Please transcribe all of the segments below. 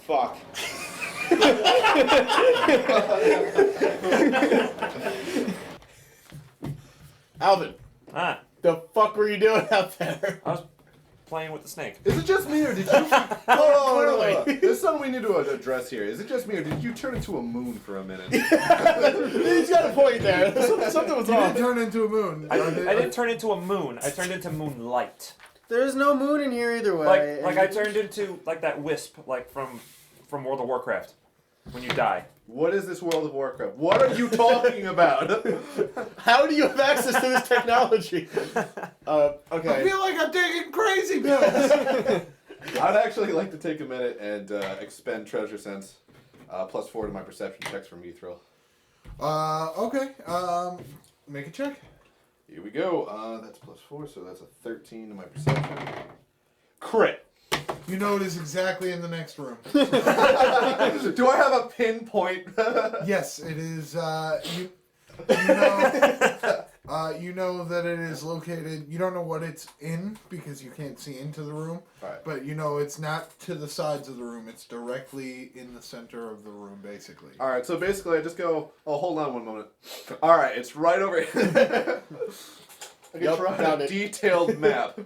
Fuck. Alvin, the fuck were you doing out there? I was playing with the snake. Is it just me, or did you... No. There's something we need to address here. Is it just me, or did you turn into a moon for a minute? He's got a point there. Something was You wrong. didn't turn into a moon. I didn't turn into a moon. I turned into moonlight. There's no moon in here either way. Like I turned into like that wisp, like from World of Warcraft, when you die. What is this World of Warcraft? What are you talking about? How do you have access to this technology? Okay. I feel like I'm taking crazy pills. I'd actually like to take a minute and expend treasure sense. +4 to my perception checks from Mithril. Okay. Make a check. Here we go. That's +4, so that's a 13 to my perception. Crit. You know it is exactly in the next room. Do I have a pinpoint? Yes, it is. You know that it is located. You don't know what it's in because you can't see into the room. Right. But you know it's not to the sides of the room. It's directly in the center of the room, basically. All right. So basically, I just go. Oh, hold on one moment. All right, it's right over here. I can try a detailed map.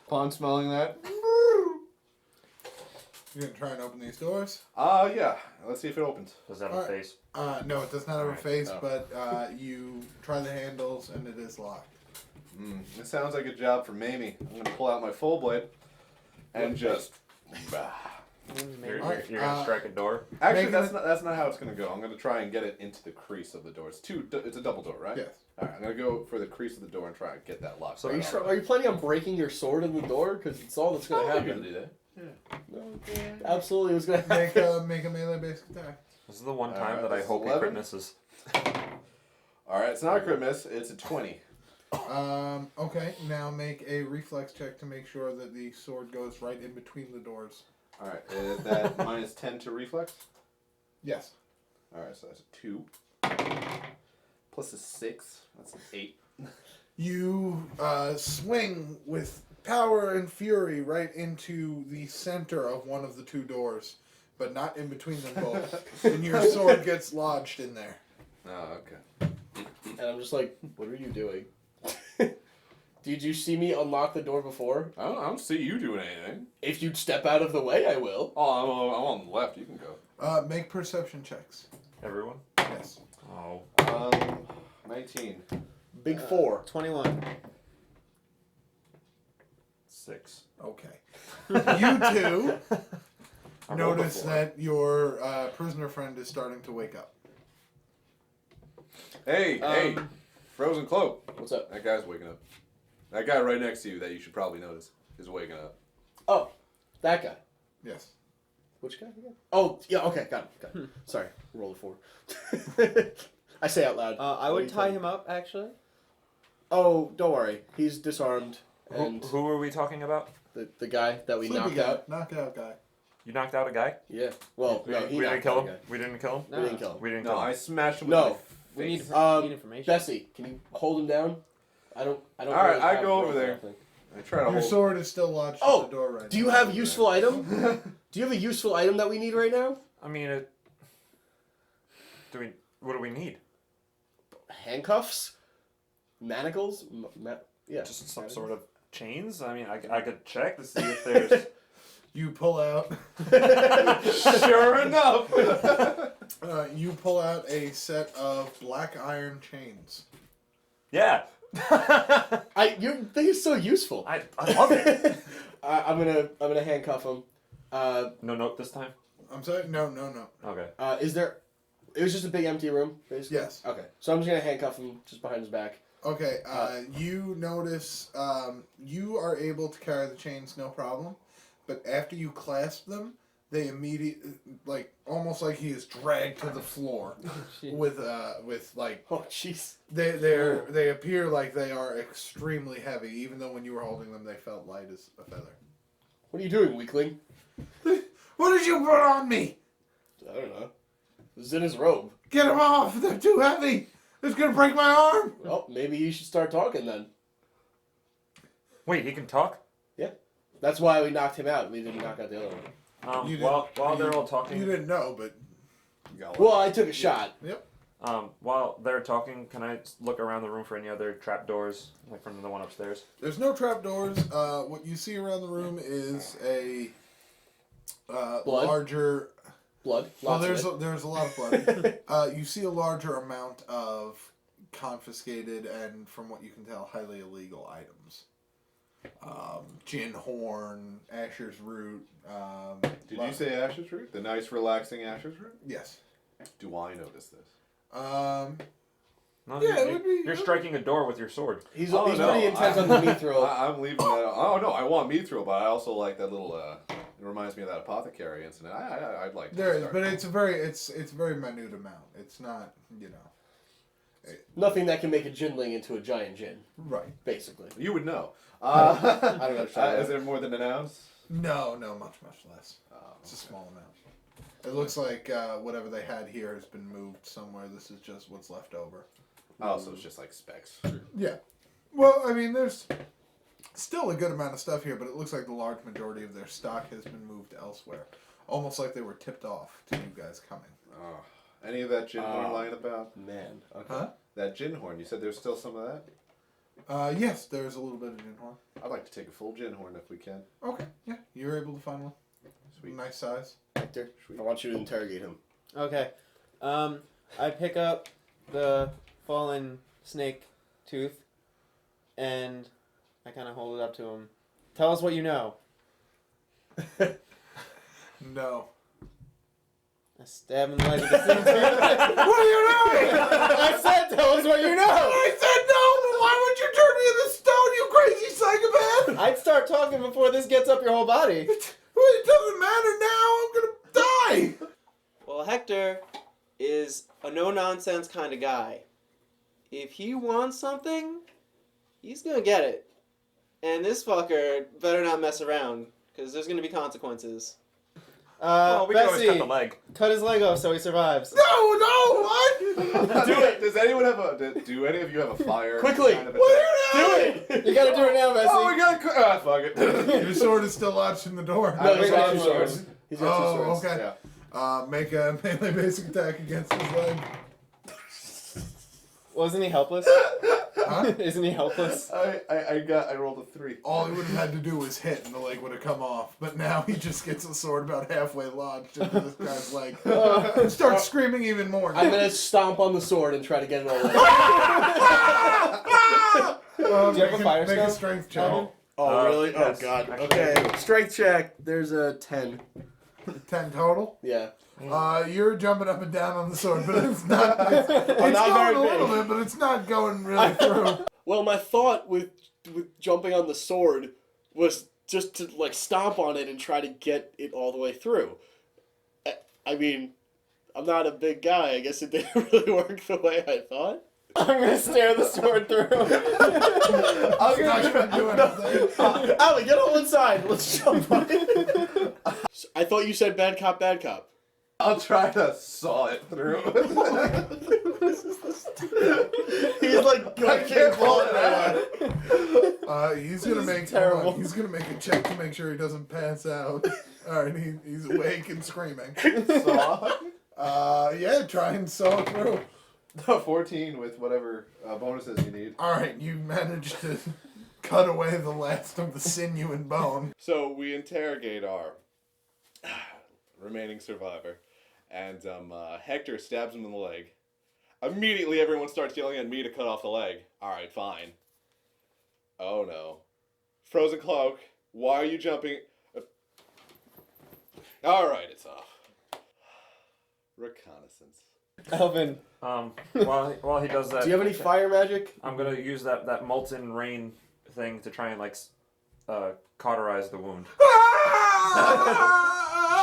Upon smelling that. You're gonna try and open these doors? Yeah. Let's see if it opens. Does that have a face? No, it does not have a face, Oh. but you try the handles and it is locked. It sounds like a job for Mamie. I'm gonna pull out my full blade and just. You're gonna strike a door. Actually, that's not how it's gonna go. I'm gonna try and get it into the crease of the door. It's a double door, right? Yes. All right. I'm gonna go for the crease of the door and try and get that locked. So are you planning on breaking your sword in the door? Because it's all that's going to happen. Do that. Absolutely, it was going to happen. Make a melee basic attack. This is the one time Alright, that I this is hope he 11. crit misses. All right. It's not a crit miss. It's a 20. Okay, now make a reflex check to make sure that the sword goes right in between the doors. All right. Is that -10 to reflex? Yes. All right. So that's a 2. Plus a 6. That's an 8. You swing with power and fury right into the center of one of the two doors, but not in between them both. And your sword gets lodged in there. Oh, okay. And I'm just like, what are you doing? Did you see me unlock the door before? I don't see you doing anything. If you'd step out of the way, I will. Oh, I'm on the left. You can go. Make perception checks. Everyone? Yes. Oh. 19. Big 4. 21. 6. Okay. You two I rolled notice before. that your prisoner friend is starting to wake up. Hey, frozen cloak. What's up? That guy's waking up. That guy right next to you that you should probably notice is waking up. Oh, that guy. Yes. Which guy again? Oh, yeah, okay, got it. Sorry, roll a 4. I say out loud. I would tie him up, actually. Oh, don't worry. He's disarmed. And Who are we talking about? the guy that we Sleepy knocked guy. out. Knockout guy. You knocked out a guy? Yeah. Well, We, no, he we didn't knocked kill out him? a guy. We didn't kill him? We didn't kill him. We didn't No, kill him. I smashed him No. with my We need, face. need information. Bessie, can you hold him down? I don't. All really right, I have go rope over or there. anything. I try to Your hold. sword is still lodged Oh, in the door right Do you now. have a useful item? Do you have a useful item that we need right now? I mean, what do we need? Handcuffs, manacles, yeah. Just some sort of chains? I mean, I could check to see if there's... You pull out. Sure enough. You pull out a set of black iron chains. Yeah. You think it's so useful. I love it. I'm gonna handcuff him. No note this time? I'm sorry. No. Okay. Is there? It was just a big empty room, basically. Yes. Okay. So I'm just gonna handcuff him just behind his back. Okay. You notice you are able to carry the chains no problem, but after you clasp them, they immediately almost like he is dragged to the floor with like. Oh jeez. They appear like they are extremely heavy, even though when you were holding them they felt light as a feather. What are you doing, weakling? What did you put on me? I don't know. This is in his robe. Get them off! They're too heavy. It's gonna break my arm. Well, maybe you should start talking then. Wait, he can talk? Yeah. That's why we knocked him out. We didn't knock out the other one. You didn't- While they're all You talking, didn't know, but You got Well, one. I took a shot. yep. while they're talking, can I look around the room for any other trapdoors, like from the one upstairs? There's no trapdoors. What you see around the room is a larger. Blood. Well, Lots of there's a lot of blood. You see a larger amount of confiscated and, from what you can tell, highly illegal items. Gin horn, Asher's root. Did you say Asher's root? The nice, relaxing Asher's root? Yes. Do I notice this? No, Yeah, it would be- You're striking a door with your sword. He's Oh, pretty no, intense on the mithril. I'm leaving that. Oh no, I want mithril, but I also like that little. It reminds me of that apothecary incident. I'd like to. There is, start. but it's a very minute amount. It's not, Nothing that can make a ginling into a giant gin, right. basically. You would know. I don't understand. Is there more than an ounce? No, much less. It's a small amount. It looks like whatever they had here has been moved somewhere. This is just what's left over. Oh, so it's just like specks. Yeah. Well, I mean, there's still a good amount of stuff here, but it looks like the large majority of their stock has been moved elsewhere. Almost like they were tipped off to you guys coming. Oh. Any of that gin horn lying about? Man. Okay. Huh? That gin horn. You said there's still some of that? Yes, there's a little bit of gin horn. I'd like to take a full gin horn if we can. Okay, yeah, you're able to find one. Sweet. Nice size. Hector, I want you to interrogate him. Okay. I pick up the fallen snake tooth, and I kind of hold it up to him. Tell us what you know. No. I stab him in the leg with the same tooth. What are you doing? I said, tell us what you know. I said no, but why would you turn me into stone, you crazy psychopath? I'd start talking before this gets up your whole body. It doesn't matter now. I'm gonna die. Well, Hector is a no-nonsense kind of guy. If he wants something, he's gonna get it. And this fucker better not mess around, because there's gonna be consequences. Well, we can always Bessie, cut the leg. cut his leg off so he survives. No, what? Do it. Does anyone have a? Do any of you have a fire? Quickly. Kind of What are Do you it! You gotta do it now, Bessie. Oh, we gotta. Fuck it. doing? Your sword is still lodged in the door. No, he's wait, got wait, two wait. swords. He's got two Oh, swords. okay. Yeah. Make a melee basic attack against his leg. Wasn't he helpless? Huh? Isn't he helpless? I rolled a 3. All he would have had to do was hit, and the leg would have come off. But now he just gets the sword about halfway lodged into this guy's leg. And starts screaming even more. I'm gonna stomp on the sword and try to get it all away. Do you have a fire Make a spell? strength check. Oh, really? Yes, Oh, God. actually, Okay. I do. Strength check. There's a 10. 10 total. Yeah. You're jumping up and down on the sword, but it's not. It's not going very a little big. bit, but it's not going really through. Well, my thought with jumping on the sword was just to, like, stomp on it and try to get it all the way through. I mean, I'm not a big guy. I guess it didn't really work the way I thought. I'm gonna stare the sword through. I'm not going to do anything. Allie, get on one side. Let's jump on it. I thought you said bad cop, bad cop. I'll try to saw it through. He's like, I can't pull it out. He's gonna make terrible. He's gonna make a check to make sure he doesn't pass out. All right, he's awake and screaming. Saw. Yeah, try and saw through. 14 with whatever bonuses you need. All right, you managed to cut away the last of the sinew and bone. So we interrogate our remaining survivor, and Hector stabs him in the leg. Immediately, everyone starts yelling at me to cut off the leg. All right, fine. Oh no, frozen cloak. Why are you jumping? All right, it's off. Reconnaissance. Alvin. While he does that, Do you have any fire magic? I'm gonna use that molten rain thing to try and cauterize the wound.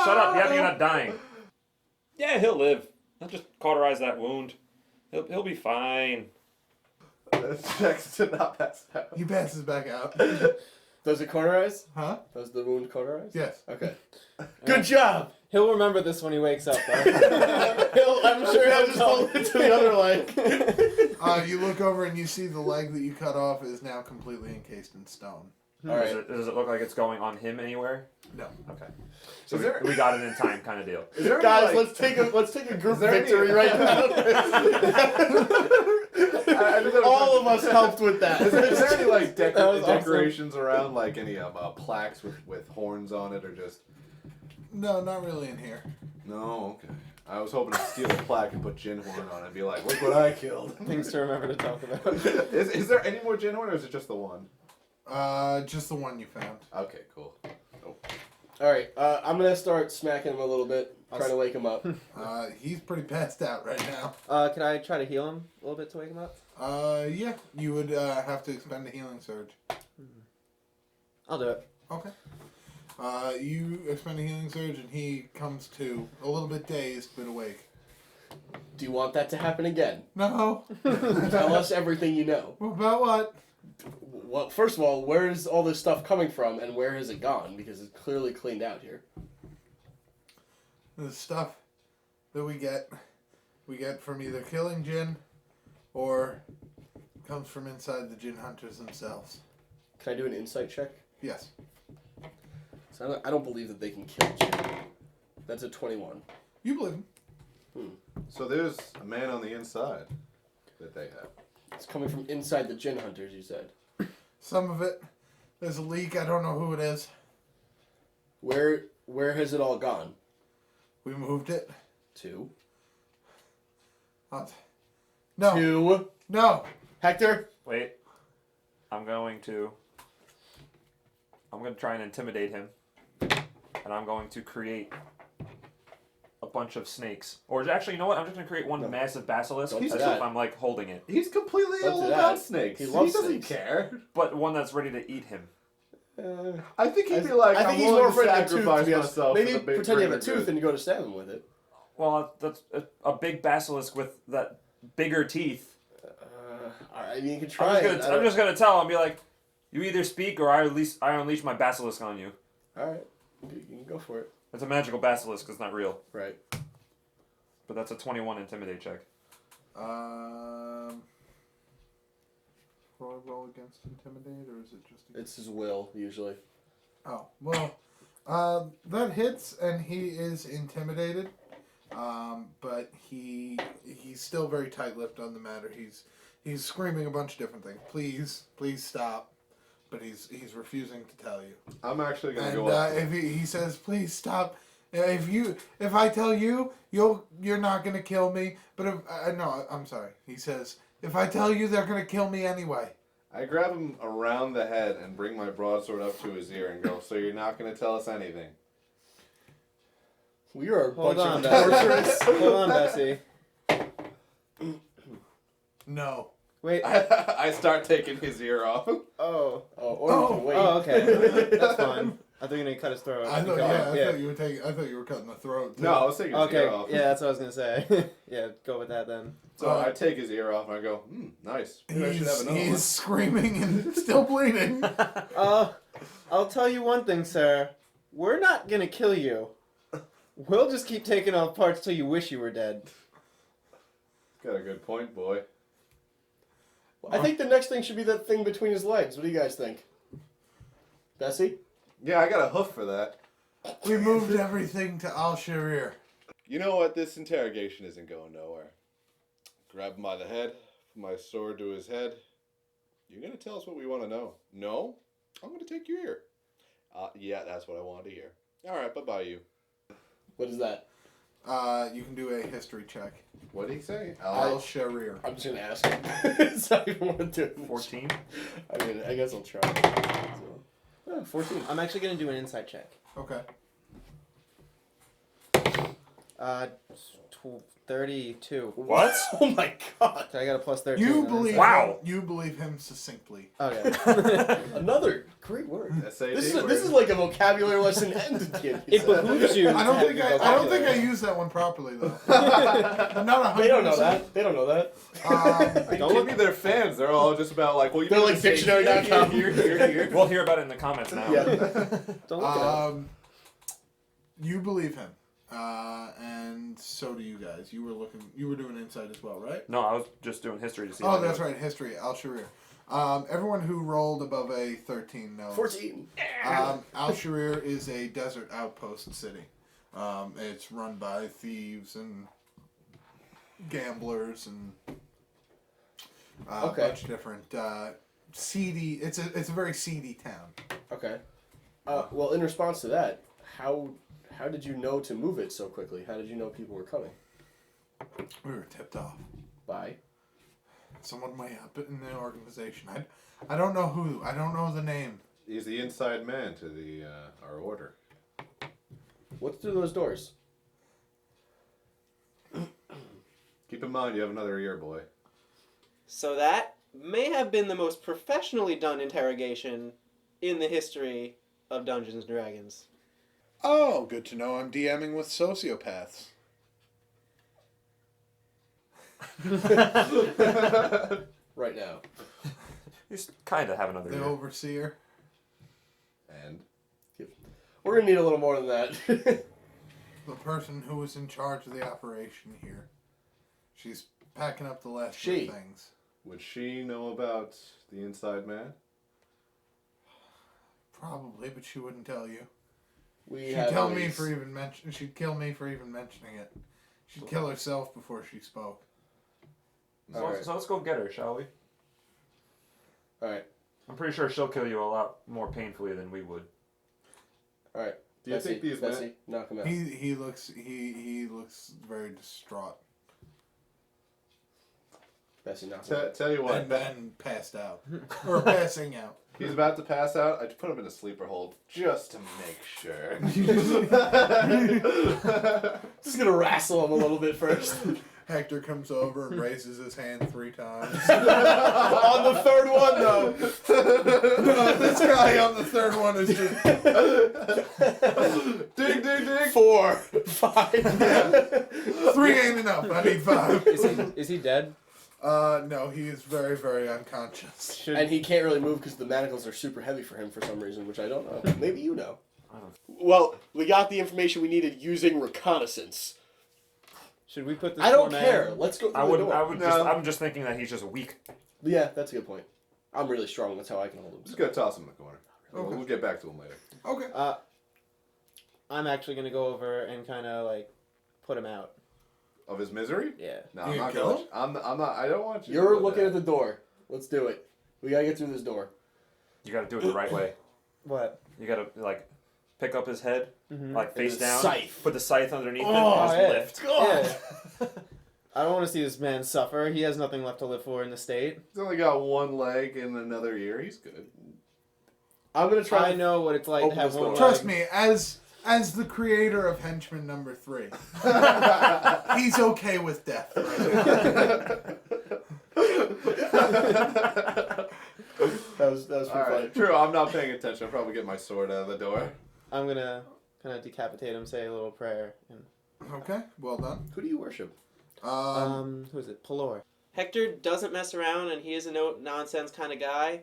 Shut up! Yeah, you're not dying. Yeah, he'll live. I'll just cauterize that wound. He'll be fine. Checks to not pass out. He passes back out. Does it cauterize? Huh? Does the wound cauterize? Yes. Okay. Good job! He'll remember this when he wakes up, though. I'm sure he'll just hold it to the other leg. You look over and you see the leg that you cut off is now completely encased in stone. All right. Does it look like it's going on him anywhere? No. Okay. So Is there- we got it in time kind of deal. Is there any, Guys, like- let's take a group there any- victory right now. All of us helped with that. Is there any like That was awesome. decorations around, like any plaques with horns on it, or just? No, not really in here. No, okay. I was hoping to steal a plaque and put gin horn on it and be like, look what I killed. Things to remember to talk about. Is there any more gin horn, or is it just the one? Just the one you found. Okay, cool. All right, I'm gonna start smacking him a little bit, trying to wake him up. He's pretty passed out right now. Can I try to heal him a little bit to wake him up? Yeah, you would have to expend a healing surge. I'll do it. Okay. You expend a healing surge, and he comes to a little bit dazed but awake. Do you want that to happen again? No. Tell us everything you know. About what? Well, first of all, where's all this stuff coming from, and where has it gone? Because it's clearly cleaned out here. The stuff that we get from either killing Jinn, or comes from inside the Jinn hunters themselves. Can I do an insight check? Yes. So I don't believe that they can kill Jin. That's a 21. You believe him. So there's a man on the inside that they have. It's coming from inside the Jin hunters, you said. Some of it. There's a leak. I don't know who it is. Where has it all gone? We moved it. To? No. To? No. Hector? Wait. I'm going to try and intimidate him. And I'm going to create a bunch of snakes. Or actually, you know what? I'm just going to create one massive basilisk Don't as do if that. I'm like holding it. He's completely Don't do ill that. about snakes. He loves doesn't snakes. care. But one that's ready to eat him. I think he'd be like, I think I'm he's willing more to afraid of a tooth, to sacrifice be honest. myself. Maybe for the big pretend you have a greater tooth good. and you go to stab him with it. Well, that's a big basilisk with that bigger teeth. I mean, you can try it. I'm just gonna tell him, be like, you either speak or I unleash my basilisk on you. Alright. You can go for it. It's a magical basilisk, it's not real. Right. But that's a 21 intimidate check. Roll against intimidate, or is it just? It's his will, usually. Oh well, that hits, and he is intimidated. But he's still very tight-lipped on the matter. He's screaming a bunch of different things. Please stop. But he's refusing to tell you. I'm actually gonna And go up. if he says, please stop. If I tell you, you're not gonna kill me. But if no, I'm sorry. He says, if I tell you, they're gonna kill me anyway. I grab him around the head and bring my broadsword up to his ear and go, so you're not gonna tell us anything. We are a Hold bunch on, of Bessie. torturers. Hold on, Bessie. No. Wait. I start taking his ear off. Oh. Or you can wait. Oh, okay. That's fine. I thought you were gonna cut his throat. I thought, Okay. yeah, I thought you were cutting the throat. Too. No, I was taking his Okay. ear off. Yeah, that's what I was gonna say. Yeah, go with that then. So I take his ear off and I go, nice. Maybe I should have another He's one. screaming and still bleeding. I'll tell you one thing, sir. We're not gonna kill you. We'll just keep taking off parts till you wish you were dead. Got a good point, boy. I think the next thing should be that thing between his legs. What do you guys think? Bessie? Yeah, I got a hoof for that. We moved everything to Al Sharir. You know what? This interrogation isn't going nowhere. Grab him by the head, put my sword to his head. You're going to tell us what we want to know. No? I'm going to take your ear. Yeah, that's what I wanted to hear. All right, bye-bye, you. What is that? You can do a history check. What did he say? Al Sharir. I'm just gonna ask him. It's not even what to do. 14? I mean, I guess I'll try. So, 14. I'm actually gonna do an insight check. Okay. 32. What? Oh my god. I got a plus 13. You on believe insight. Wow. you believe him succinctly. Okay. Another great word. SAT This word. is like a vocabulary lesson and a kid. It behooves you. I don't to think have I don't think I vocabulary. used that one properly though. I'm not 100%. They don't know that. They don't know that. Don't look at their fans. They're all just about like, well, you They're know like what to say dictionary.com. here. We'll hear about it in the comments now. Yeah. Don't look at it. You believe him, and so do you guys. You were doing insight as well, right? No, I was just doing history to see. Oh, if I that's knew it. right, history. Al Sharir. Everyone who rolled above a 13 knows. 14. Al-Sharir is a desert outpost city. It's run by thieves and gamblers and a bunch of different seedy. It's a very seedy town. Okay. Well, in response to that, how did you know to move it so quickly? How did you know people were coming? We were tipped off. By? Someone way up in the organization. I don't know who. I don't know the name. He's the inside man to the our order. What's through those doors? Keep in mind, you have another ear, boy. So that may have been the most professionally done interrogation in the history of Dungeons and Dragons. Oh, good to know I'm DMing with sociopaths. Right now. He's kind of have another The ear. overseer. And We're going to need a little more than that. The person who was in charge of the operation here. She's packing up the last She. of things. would she know about the inside man? Probably, but she wouldn't tell you. We She'd have tell at me least- for even mention. She'd kill me for even mentioning it. She'd kill herself before she spoke. So, Alright. so let's go get her, shall we? Alright. I'm pretty sure she'll kill you a lot more painfully than we would. Alright. Do you think these Bessie, men? knock him out. He looks very distraught. Bessie, knock him out. Tell you what, And then passed out. Or passing out. he's about to pass out. I put him in a sleeper hold just to make sure. Just going to wrestle him a little bit first. Hector comes over and raises his hand 3 times. On the third one, though. This guy on the third one is just... Ding, ding, ding. 4, 5. 3 ain't enough. I need 5. Is he dead? No, he is very, very unconscious. And he can't really move because the manacles are super heavy for him for some reason, which I don't know. Maybe you know. I don't. Well, we got the information we needed using reconnaissance. Should we put this I don't poor care. man- Let's go through I the would. door. I would. No. Just, I'm just thinking that he's just weak. Yeah, that's a good point. I'm really strong. That's how I can hold him. Just gotta toss him in the corner. Okay. We'll get back to him later. Okay. I'm actually gonna go over and kind of like put him out. Of his misery? Yeah. No, You I'm not kill going. him? I'm not. I don't want you. You're to do looking that. at the door. Let's do it. We gotta get through this door. You got to do it the right way. What? You got to like pick up his head, like face the down. scythe. Put the scythe underneath Oh, him and just yeah. lift. Yeah. I don't want to see this man suffer. He has nothing left to live for in the state. He's only got one leg and another ear. He's good. I'm gonna try. I know what it's like to Open have this one door. leg. Trust me, as the creator of Henchman number 3, he's okay with death right That was pretty All funny. right. True. I'm not paying attention. I'll probably get my sword out of the door. I'm gonna kind of decapitate him, say a little prayer, and now. Okay, well done. Who do you worship? who is it? Pelor. Hector doesn't mess around, and he is a no-nonsense kind of guy,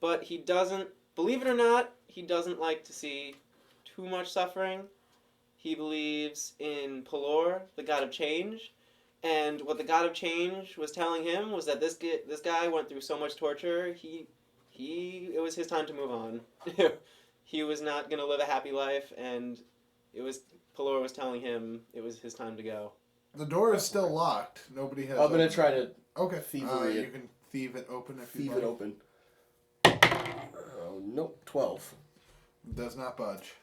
but he doesn't, believe it or not, he doesn't like to see too much suffering. He believes in Pelor, the god of change, and what the god of change was telling him was that this guy went through so much torture, it was his time to move on. He was not going to live a happy life, and Pelor was telling him it was his time to go. The door is still locked. Nobody has. I'm gonna opened try it. to Okay. thievery You it. can thieve it open if you thieve like. it open. Oh, nope, 12. Does not budge.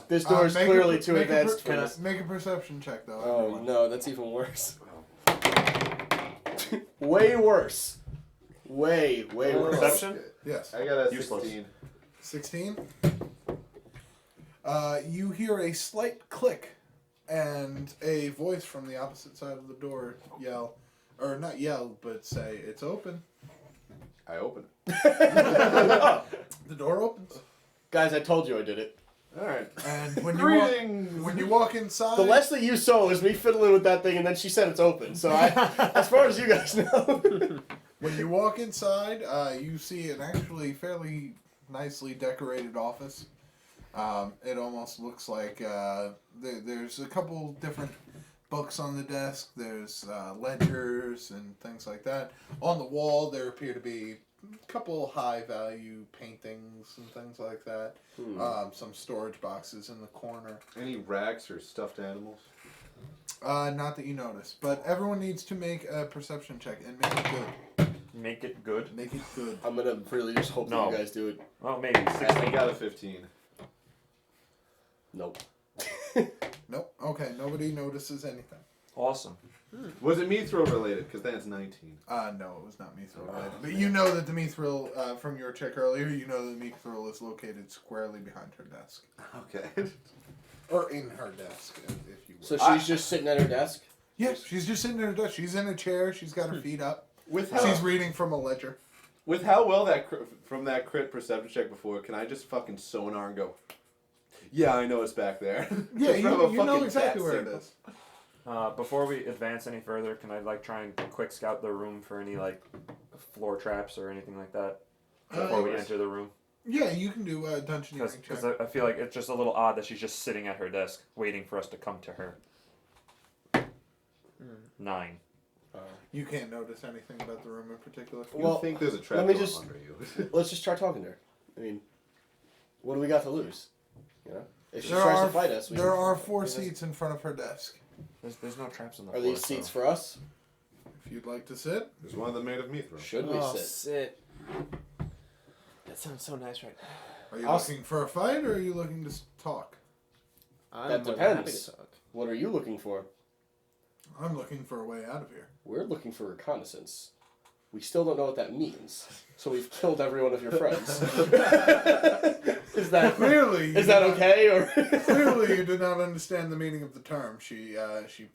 This door is Make a clearly per- too make a advanced per- for this. Make a perception check though. Oh everyone. no, that's even worse. Way worse. Way worse. Perception? Yes. I got a Useless. 16. 16. You hear a slight click, and a voice from the opposite side of the door yell, or not yell, but say, "It's open." I open it. The door opens, Guys, I told you I did it. All right. and when Greetings. you walk inside, The less that you saw was me fiddling with that thing, and then she said it's open. So, as far as you guys know. when you walk inside, you see an actually fairly nicely decorated office. It almost looks like there's a couple different books on the desk. There's ledgers and things like that. On the wall, there appear to be a couple high-value paintings and things like that. Some storage boxes in the corner. Any rags or stuffed animals? Not that you notice, but everyone needs to make a perception check and make it good. Make it good. Make it good. I'm gonna really just hope that you guys do it. Well, maybe I 16. got a 15. Nope. Nope. Okay, nobody notices anything. Awesome. Was it Mithril related? Because that's 19. No, it was not Mithril related. But you know that the Mithril, from your check earlier, you know that the Mithril is located squarely behind her desk. Okay. Or in her desk, if you will. So she's just sitting at her desk? Yeah, she's just sitting at her desk. She's in a chair. She's got her feet up. She's reading from a ledger. With how well from that crit perception check before, can I just fucking sonar and go, yeah, I know it's back there. Yeah, Just from a you know fucking exactly bat where signal. it is. Before we advance any further, can I try and quick scout the room for any floor traps or anything like that before we enter the room? Yeah, you can do a dungeoneering check. Because I feel like it's just a little odd that she's just sitting at her desk waiting for us to come to her. 9. You can't notice anything about the room in particular. You think there's a trap let me door just- under you. Let's just try talking to her. I mean, what do we got to lose? You know, if she There tries are to fight us, there are 4 seats in front of her desk. There's no traps on the Are floor. these seats for us? If you'd like to sit. There's one of them made of Mithril. Should we sit? sit. That sounds so nice right now. Are you I'll looking for a fight or are you looking to talk? I'm That more than happy depends. to talk. What are you looking for? I'm looking for a way out of here. We're looking for reconnaissance. We still don't know what that means, so we've killed every one of your friends. Is that Clearly, you is that do not- okay? Or Clearly, you do not understand the meaning of the term. She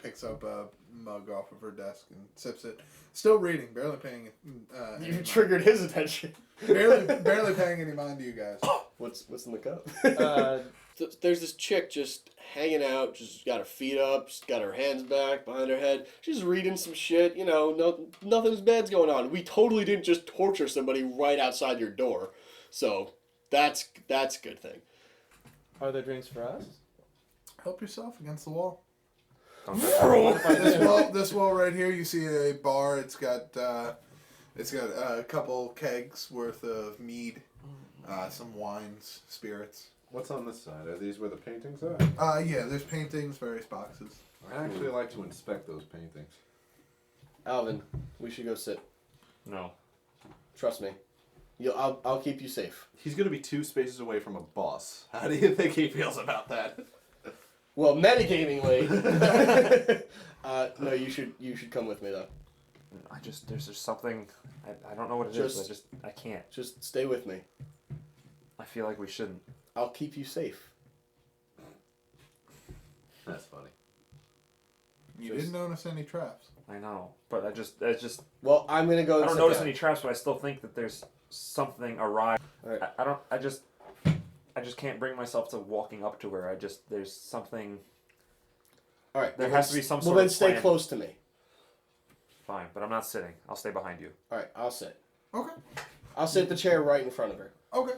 picks up a mug off of her desk and sips it. Still reading, barely paying any you mind. triggered his attention. barely paying any mind to you guys. What's in the cup? There's this chick just hanging out, just got her feet up, just got her hands back behind her head. She's reading some shit, you know, nothing bad's going on. We totally didn't just torture somebody right outside your door. So that's a good thing. Are there drinks for us? Help yourself against the wall. Okay. This wall right here, you see a bar. It's got a couple kegs worth of mead, some wines, spirits. What's on this side? Are these where the paintings are? Yeah, there's paintings, various boxes. I'd actually like to inspect those paintings. Alvin, we should go sit. No. Trust me. I'll keep you safe. He's gonna be 2 spaces away from a boss. How do you think he feels about that? Well, metagamingly. No, you should come with me though. There's just something, I don't know what it is. I can't. Just stay with me. I feel like we shouldn't. I'll keep you safe. That's funny. You didn't notice any traps. I know, but it's just. Well, I'm gonna go. I and don't sit notice down. any traps, but I still think that there's something awry. All right. I just can't bring myself to walking up to her. There's something. All right. There well, has to be some Well, sort then of stay plan. close to me. Fine, but I'm not sitting. I'll stay behind you. All right. I'll sit. Okay. I'll sit the chair right in front of her. Okay.